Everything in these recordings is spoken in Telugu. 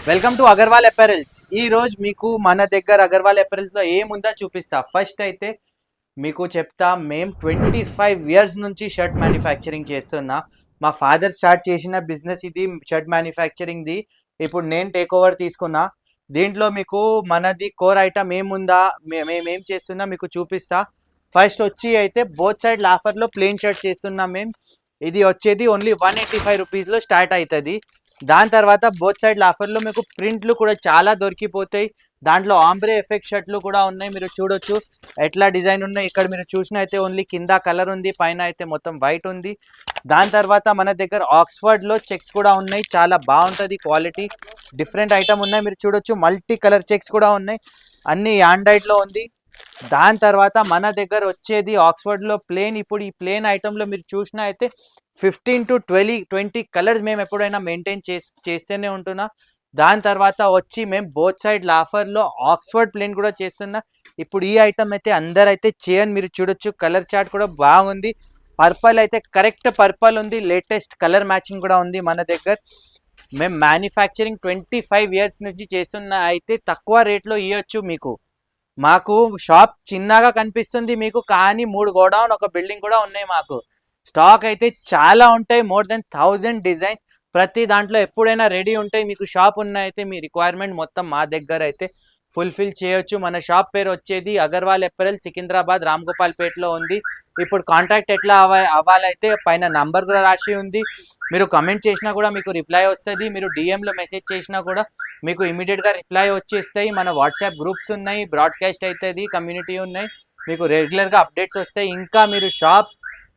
Welcome to Agarwal apparels. ఈ రోజు మీకు మన దగ్గర అగర్వాల్ అపెరల్స్ లో ఏముందో చూపిస్తా. ఫస్ట్ అయితే మీకు చెప్తా, మేము 25 ఇయర్స్ నుంచి షర్ట్ మ్యానుఫ్యాక్చరింగ్ చేస్తున్నా. మా ఫాదర్ స్టార్ట్ చేసిన బిజినెస్ ఇది, షర్ట్ మ్యానుఫ్యాక్చరింగ్ది. ఇప్పుడు నేను టేక్ ఓవర్ తీసుకున్నా. దీంట్లో మీకు మనది కోర్ ఐటమ్ ఏముందా, మేమేం చేస్తున్నా మీకు చూపిస్తా. ఫస్ట్ వచ్చి అయితే బోత్ సైడ్ ఆఫర్లో ప్లెయిన్ షర్ట్ చేస్తున్నాం మేము. ఇది వచ్చేది ఓన్లీ 185 రూపీస్లో స్టార్ట్ అవుతుంది. దాని తర్వాత బోత్ సైడ్ ఆఫర్లో మీకు ప్రింట్లు కూడా చాలా దొరికిపోతాయి. దాంట్లో ఆంబ్రే ఎఫెక్ట్ షర్ట్లు కూడా ఉన్నాయి, మీరు చూడొచ్చు ఎట్లా డిజైన్ ఉన్నాయి. ఇక్కడ మీరు చూసిన అయితే ఓన్లీ కింద కలర్ ఉంది, పైన అయితే మొత్తం వైట్ ఉంది. దాని తర్వాత మన దగ్గర ఆక్స్ఫర్డ్లో చెక్స్ కూడా ఉన్నాయి, చాలా బాగుంటుంది క్వాలిటీ. డిఫరెంట్ ఐటమ్ ఉన్నాయి, మీరు చూడొచ్చు మల్టీ కలర్ చెక్స్ కూడా ఉన్నాయి, అన్ని ఆండ్రాయిడ్లో ఉంది. దాని తర్వాత మన దగ్గర వచ్చేది ఆక్స్ఫర్డ్లో ప్లేన్. ఇప్పుడు ఈ ప్లేన్ ఐటెంలో మీరు చూసిన అయితే 15 to 20 కలర్స్ మేము ఎప్పుడైనా మెయింటైన్ చేస్తూనే ఉంటున్నా. దాని తర్వాత వచ్చి మేము బోత్ సైడ్ ఆఫర్లో ఆక్స్ఫర్డ్ ప్లేన్ కూడా చేస్తున్నా. ఇప్పుడు ఈ ఐటమ్ అయితే అందరైతే చేయని, మీరు చూడొచ్చు కలర్ చార్ట్ కూడా బాగుంది. పర్పల్ అయితే కరెక్ట్ పర్పల్ ఉంది, లేటెస్ట్ కలర్ మ్యాచింగ్ కూడా ఉంది మన దగ్గర. మేము మ్యానుఫ్యాక్చరింగ్ 25 ఇయర్స్ నుంచి చేస్తున్నా, అయితే తక్కువ రేట్లో ఇవ్వచ్చు మీకు. మాకు షాప్ చిన్నగా కనిపిస్తుంది మీకు, కానీ 3 గోడౌన్ ఒక బిల్డింగ్ కూడా ఉన్నాయి మాకు. స్టాక్ అయితే చాలా ఉంటాయి, మోర్ దెన్ 1000 డిజైన్స్. ప్రతి దాంట్లో ఎప్పుడైనా రెడీ ఉంటాయి. మీకు షాప్ ఉన్న అయితే మీ రిక్వైర్మెంట్ మొత్తం మా దగ్గర అయితే ఫుల్ఫిల్ చేయొచ్చు. మన షాప్ పేరు వచ్చేది అగర్వాల్ అపెరల్, సికింద్రాబాద్ రామ్గోపాల్పేటలో ఉంది. ఇప్పుడు కాంటాక్ట్ ఎట్లా అవ్వాలైతే పైన నంబర్ కూడా రాసి ఉంది. మీరు కమెంట్ చేసినా కూడా మీకు రిప్లై వస్తుంది. మీరు డిఎంలో మెసేజ్ చేసినా కూడా మీకు ఇమీడియట్గా రిప్లై వచ్చేస్తాయి. మన వాట్సాప్ గ్రూప్స్ ఉన్నాయి, బ్రాడ్కాస్ట్ అవుతుంది, కమ్యూనిటీ ఉన్నాయి, మీకు రెగ్యులర్గా అప్డేట్స్ వస్తాయి. ఇంకా మీరు షాప్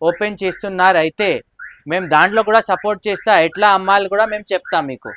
ఓపెన్ చేస్తున్నారు అయితే మేము దాంట్లో కూడా సపోర్ట్ చేస్తా, ఎట్లా అమ్మాలి కూడా మేము చెప్తాం మీకు.